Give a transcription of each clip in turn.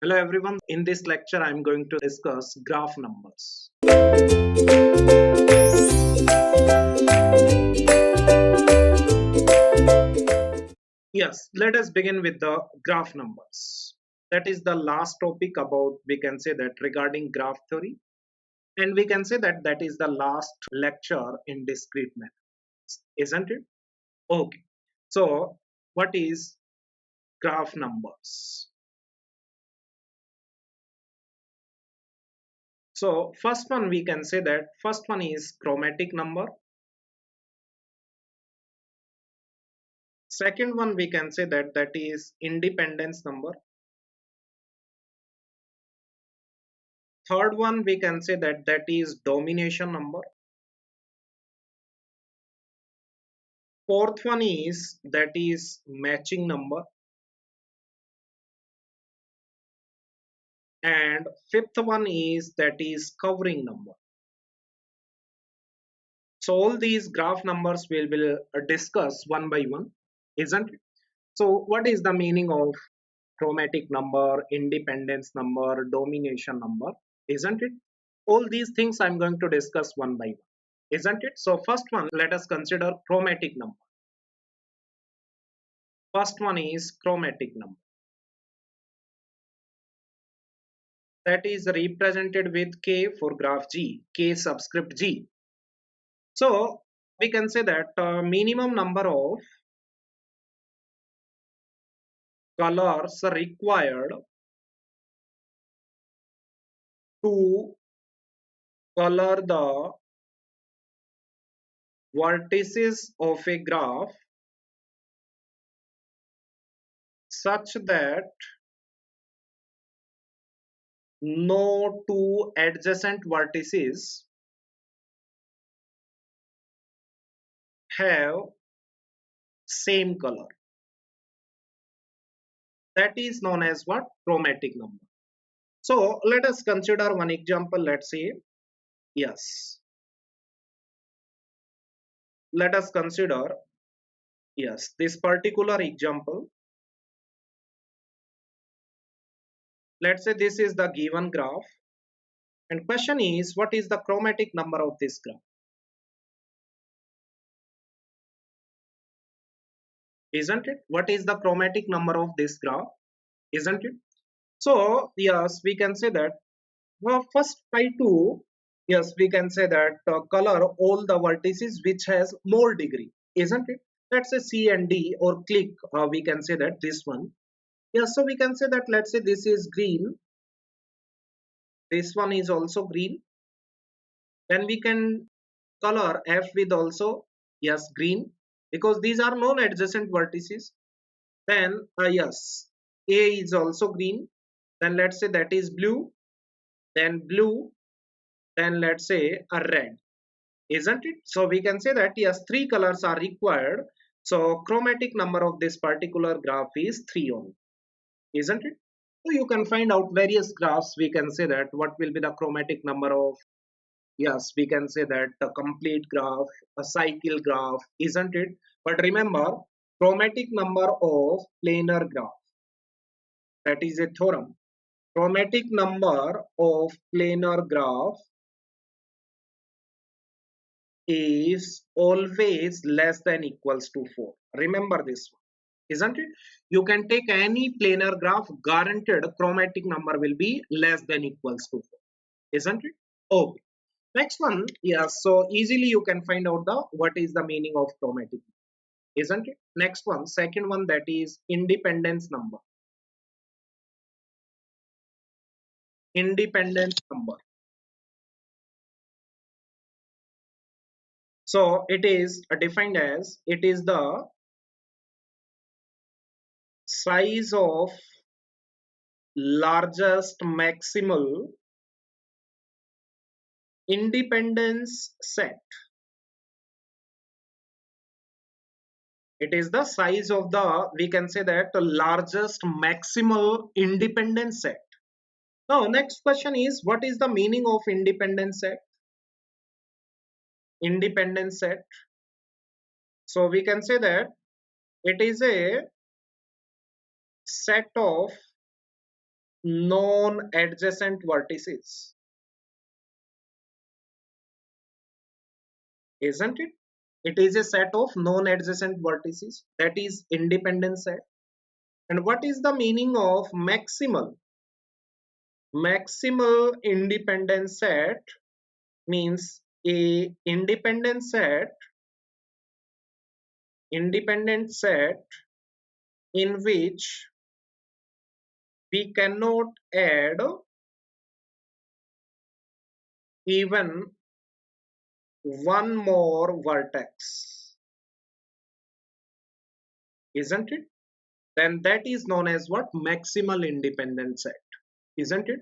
Hello everyone, in this lecture I am going to discuss graph numbers. Yes, let us begin with the graph numbers. That is the last topic about, we can say that regarding graph theory, and we can say that that is the last lecture in discrete methods, isn't it? Okay, so what is graph numbers? So first one, we can say that first one is chromatic number. Second one, we can say that that is independence number. Third one, we can say that that is domination number. Fourth one is that is matching number. And fifth one is that is covering number. So all these graph numbers will discuss one by one, isn't it? So what is the meaning of chromatic number, independence number, domination number, isn't it? All these things I'm going to discuss one by one, isn't it? So first one, let us consider chromatic number. First one is chromatic number. That is represented with K for graph G, K subscript G. So we can say that minimum number of colors required to color the vertices of a graph such that no two adjacent vertices have same color. That is known as what? Chromatic number. So let us consider one example. Let's say, yes, let us consider, yes, this particular example. Let's say this is the given graph, and question is, what is the chromatic number of this graph? Isn't it? What is the chromatic number of this graph? Isn't it? So yes, we can say that, well, first try to, yes, we can say that color all the vertices which has more degree, isn't it? Let's say C and D, or click, we can say that this one. Yeah, so we can say that, let's say this is green, this one is also green. Then we can color F with also, yes, green, because these are non-adjacent vertices. Then yes, A is also green. Then let's say that is blue, then blue, then let's say a red, isn't it? So we can say that yes, three colors are required. So chromatic number of this particular graph is 3 only, isn't it? So you can find out various graphs. We can say that what will be the chromatic number of, yes, we can say that a complete graph, a cycle graph, isn't it? But remember, chromatic number of planar graph, that is a theorem. Chromatic number of planar graph is always less than equals to 4. Remember this one, isn't it? You can take any planar graph, guaranteed chromatic number will be less than equals to 4, isn't it? Okay. Next one, yes, so easily you can find out the what is the meaning of chromatic, isn't it? Next one, second one, that is independence number. Independence number. So it is defined as, it is the size of largest maximal independence set. It is the size of the, we can say that, the largest maximal independence set. Now next question is, what is the meaning of independence set? Independence set. So we can say that it is a set of non-adjacent vertices, isn't it? It is a set of non-adjacent vertices, that is independent set. And what is the meaning of maximal? Maximal independent set means a independent set in which we cannot add even one more vertex, isn't it? Then that is known as what? Maximal independent set, isn't it?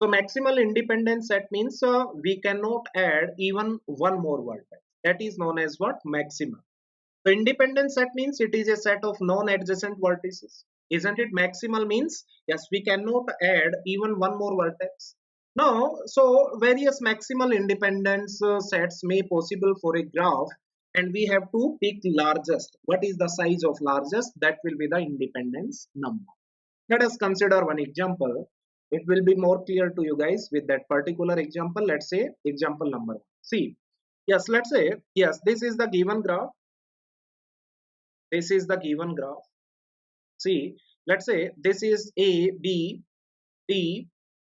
So maximal independent set means we cannot add even one more vertex. That is known as what? Maximal. So independent set means it is a set of non-adjacent vertices, isn't it? Maximal means yes, we cannot add even one more vertex. Now, so various maximal independence sets may possible for a graph, and we have to pick largest. What is the size of largest? That will be the independence number. Let us consider one example. It will be more clear to you guys with that particular example. Let's say example number one. See, yes, let's say yes, this is the given graph. This is the given graph. See, let's say this is A, B, D,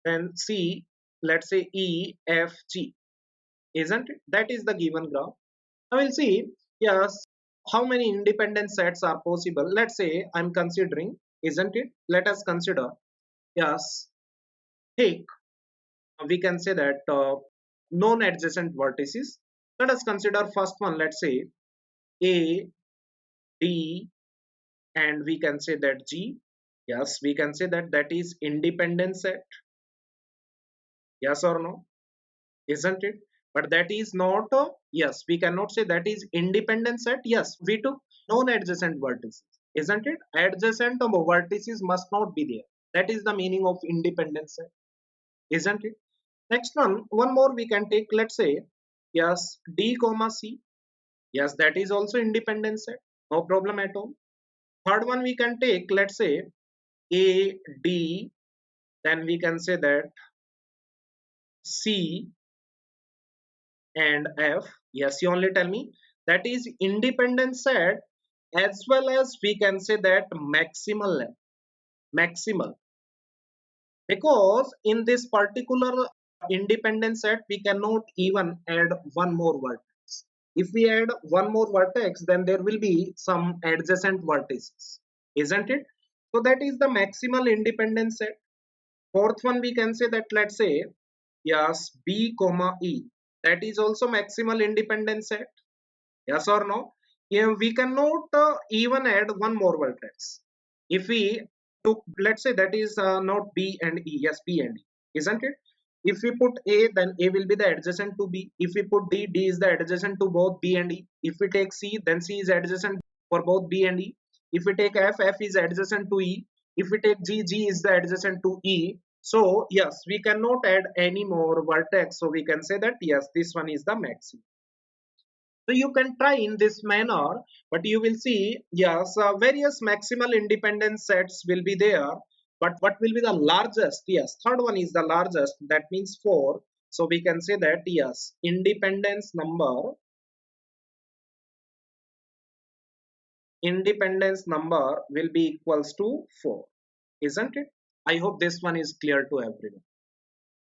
then C, let's say E, F, G, isn't it? That is the given graph. Now we'll see, yes, how many independent sets are possible. Let's say I'm considering, isn't it? Let us consider, yes, take, we can say that non-adjacent vertices. Let us consider first one, let's say A, D, and we can say that G. Yes, we can say that that is independent set. Yes or no? Isn't it? But that is not yes, we cannot say that is independent set. Yes, we took non-adjacent vertices, isn't it? Adjacent vertices must not be there. That is the meaning of independent set, isn't it? Next one more we can take. Let's say yes, D comma C. Yes, that is also independent set. No problem at all. Third one we can take. Let's say A, D. Then we can say that C and F. Yes, you only tell me. That is independent set, as well as we can say that maximal length. Maximal. Because in this particular independent set, we cannot even add one more vertex. If we add one more vertex, then there will be some adjacent vertices, isn't it? So that is the maximal independent set. Fourth one we can say that, let's say yes, B comma E, that is also maximal independent set. Yes or no? Yeah, we cannot even add one more vertex. If we took, let's say that is not B and E. Yes, B and E, isn't it? If we put A, then A will be the adjacent to B. If we put D, D is the adjacent to both B and E. If we take C, then C is adjacent for both B and E. If we take F, F is adjacent to E. If we take G, G is the adjacent to E. So yes, we cannot add any more vertex. So we can say that yes, this one is the maximum. So you can try in this manner, but you will see, yes, various maximal independent sets will be there. But what will be the largest? Yes, third one is the largest. That means 4. So we can say that yes, independence number will be equals to 4, isn't it? I hope this one is clear to everyone,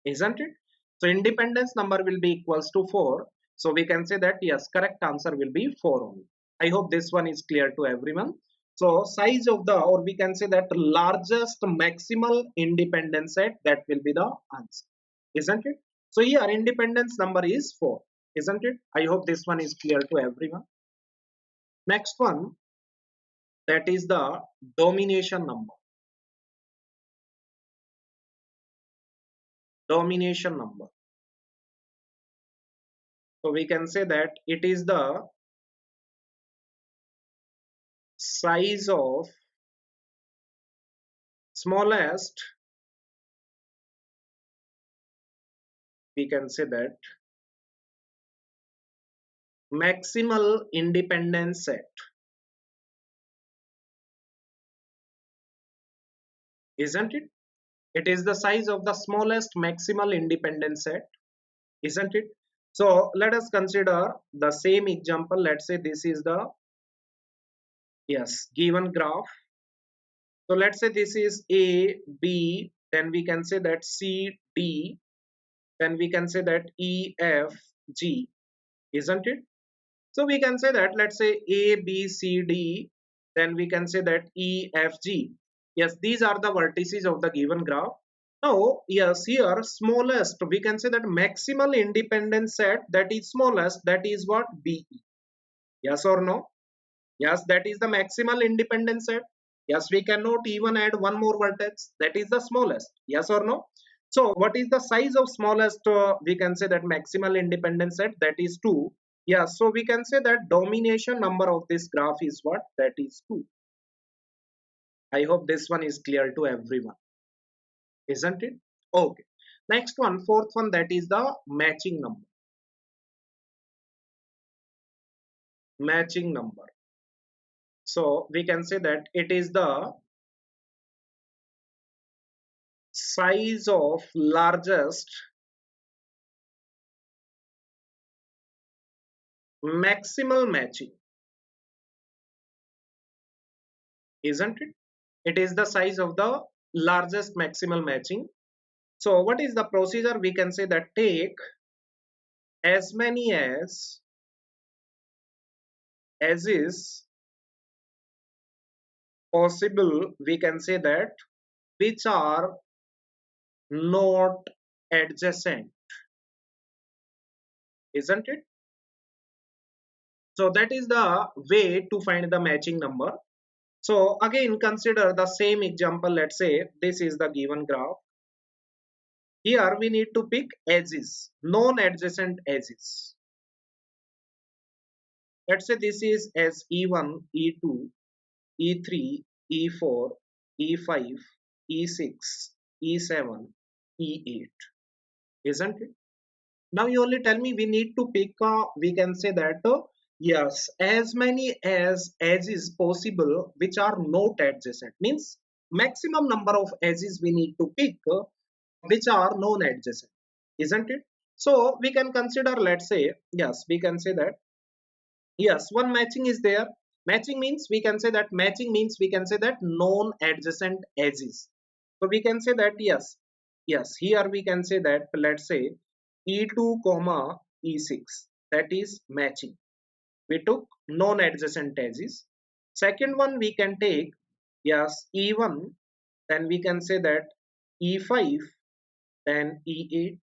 isn't it? So independence number will be equals to 4. So we can say that yes, correct answer will be 4 only. I hope this one is clear to everyone. So size of the, or we can say that largest maximal independence set, that will be the answer, isn't it? So here independence number is 4, isn't it? I hope this one is clear to everyone. Next one, that is the domination number. Domination number. So we can say that it is the size of smallest, we can say that maximal independence set, isn't it? It is the size of the smallest maximal independent set, isn't it? So let us consider the same example. Let's say this is the, yes, given graph. So let's say this is A, B, then we can say that C, D, then we can say that E, F, G, isn't it? So we can say that, let's say A, B, C, D, then we can say that E, F, G. Yes, these are the vertices of the given graph. Now, yes, here smallest, we can say that maximal independent set that is smallest, that is what? BE. Yes or no? Yes, that is the maximal independent set. Yes, we cannot even add one more vertex. That is the smallest. Yes or no? So what is the size of smallest? We can say that maximal independent set, that is 2. Yeah, so we can say that domination number of this graph is what? That is 2. I hope this one is clear to everyone, isn't it? Okay. Next one, fourth one, that is the matching number. Matching number. So we can say that it is the size of largest maximal matching, isn't it? It is the size of the largest maximal matching. So what is the procedure? We can say that take as many as is possible, we can say that, which are not adjacent, isn't it? So that is the way to find the matching number. So again, consider the same example. Let's say this is the given graph. Here we need to pick edges, non-adjacent edges. Let's say this is as E1, E2, E3, E4, E5, E6, E7, E8, isn't it? Now you only tell me we need to pick, we can say that, yes, as many as edges possible which are not adjacent. Means maximum number of edges we need to pick which are non-adjacent, isn't it? So we can consider, let's say, yes, we can say that, yes, one matching is there. Matching means we can say that, matching means we can say that non-adjacent edges. So we can say that, yes, yes, here we can say that, let's say E2 comma E6, that is matching. We took non-adjacent edges. Second one we can take, yes, E1, then we can say that E5, then E8,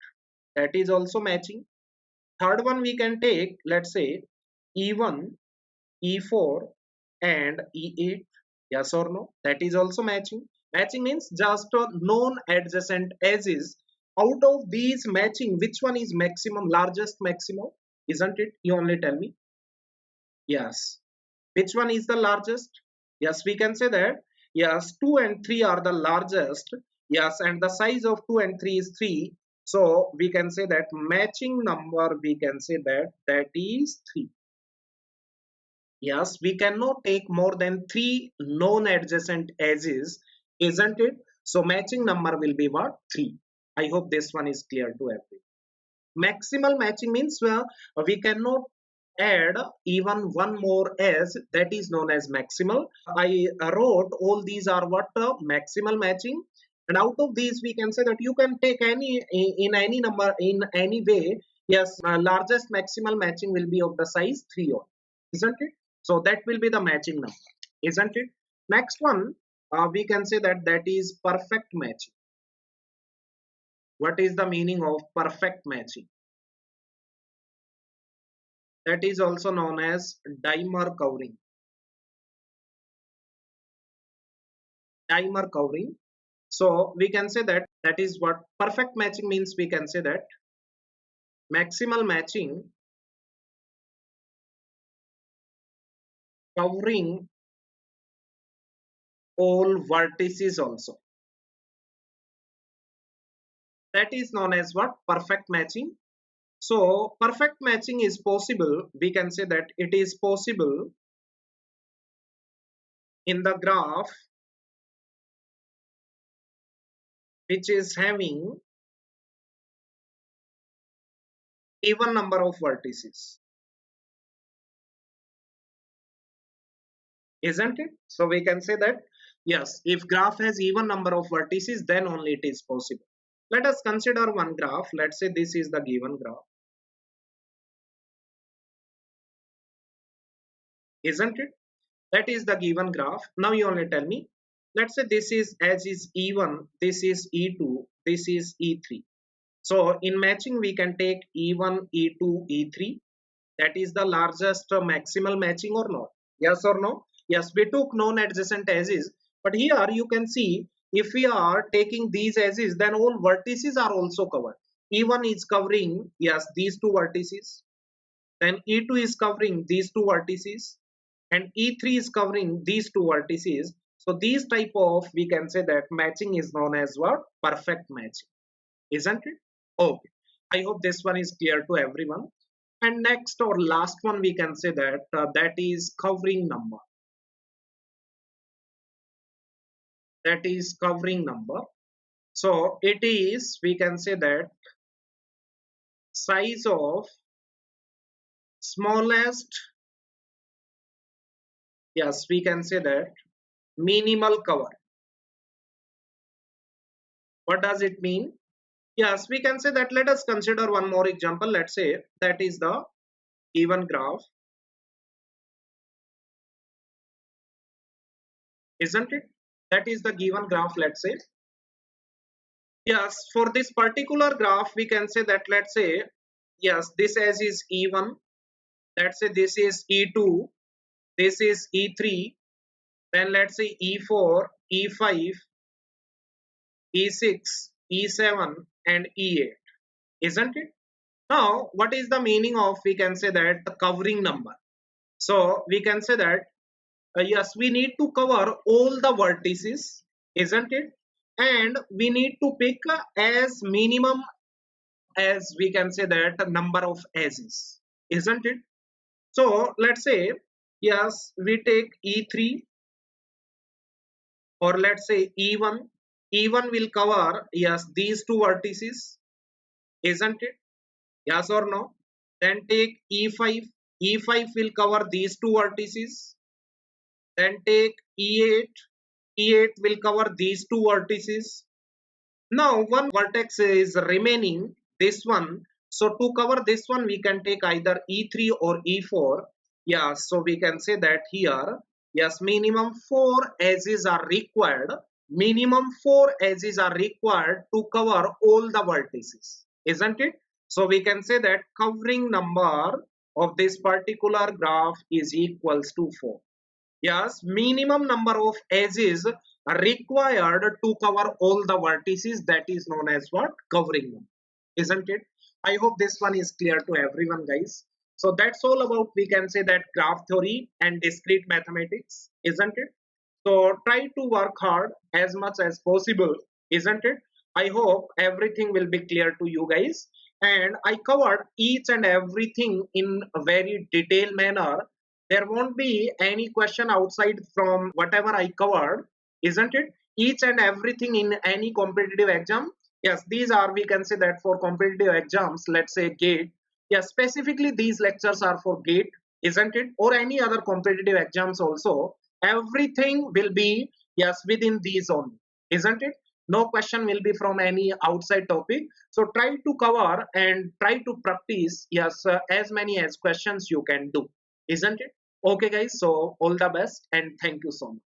that is also matching. Third one we can take, let's say E1, E4 and E8, yes or no, that is also matching. Matching means just non-adjacent edges. Out of these matching, which one is maximum, largest maximum, isn't it? You only tell me. Yes, which one is the largest? Yes, we can say that, yes, 2 and 3 are the largest. Yes, and the size of 2 and 3 is 3. So we can say that matching number, we can say that, that is 3. Yes, we cannot take more than 3 non-adjacent edges, isn't it? So matching number will be what? 3. I hope this one is clear to everyone. Maximal matching means we cannot add even one more edge, that is known as maximal. I wrote all these are what? Maximal matching. And out of these we can say that you can take any in any number in any way. Yes, largest maximal matching will be of the size 3 or, isn't it? So that will be the matching number, isn't it? Next one, we can say that, that is perfect matching. What is the meaning of perfect matching? That is also known as dimer covering. Dimer covering. So we can say that, that is what perfect matching means. We can say that maximal matching covering all vertices also. That is known as what? Perfect matching. So perfect matching is possible. We can say that it is possible in the graph which is having even number of vertices, isn't it? So we can say that yes, if graph has even number of vertices, then only it is possible. Let us consider one graph. Let's say this is the given graph, isn't it? That is the given graph. Now you only tell me. Let's say this is as is E1, this is E2, this is E3. So in matching we can take E1, E2, E3. That is the largest maximal matching or not? Yes or no? Yes, we took non-adjacent edges, but here you can see if we are taking these edges, then all vertices are also covered. E1 is covering, yes, these two vertices. Then E2 is covering these two vertices, and E3 is covering these two vertices. So these type of, we can say that matching is known as what? Perfect matching, isn't it? Okay, I hope this one is clear to everyone. And next or last one we can say that that is covering number. That is covering number. So it is, we can say that size of smallest, yes, we can say that minimal cover. What does it mean? Yes, we can say that. Let us consider one more example. Let's say that is the given graph, isn't it? That is the given graph, let's say. Yes, for this particular graph, we can say that, let's say, yes, this as is E1, let's say this is E2, this is E3, then let's say E4, E5, E6, E7, and E8, isn't it? Now, what is the meaning of, we can say that, the covering number? So, we can say that, yes, we need to cover all the vertices, isn't it? And we need to pick as minimum as, we can say that, number of edges, isn't it? So let's say yes, we take E3, or let's say E1. E1 will cover, yes, these two vertices, isn't it? Yes or no? Then take E5. E5 will cover these two vertices. Then take E8. E8 will cover these two vertices. Now one vertex is remaining, this one. So to cover this one, we can take either E3 or E4. Yeah, so we can say that here, yes, minimum 4 edges are required. Minimum 4 edges are required to cover all the vertices, isn't it? So we can say that covering number of this particular graph is equals to 4. Yes, minimum number of edges required to cover all the vertices, that is known as what? Covering number, isn't it? I hope this one is clear to everyone, guys. So that's all about, we can say that, graph theory and discrete mathematics, isn't it? So try to work hard as much as possible, isn't it? I hope everything will be clear to you guys. And I covered each and everything in a very detailed manner. There won't be any question outside from whatever I covered, isn't it? Each and everything in any competitive exam. Yes, these are, we can say that, for competitive exams, let's say GATE. Yes, specifically these lectures are for GATE, isn't it? Or any other competitive exams also. Everything will be, yes, within these only, isn't it? No question will be from any outside topic. So try to cover and try to practice, yes, as many as questions you can do, isn't it? Okay guys, so all the best and thank you so much.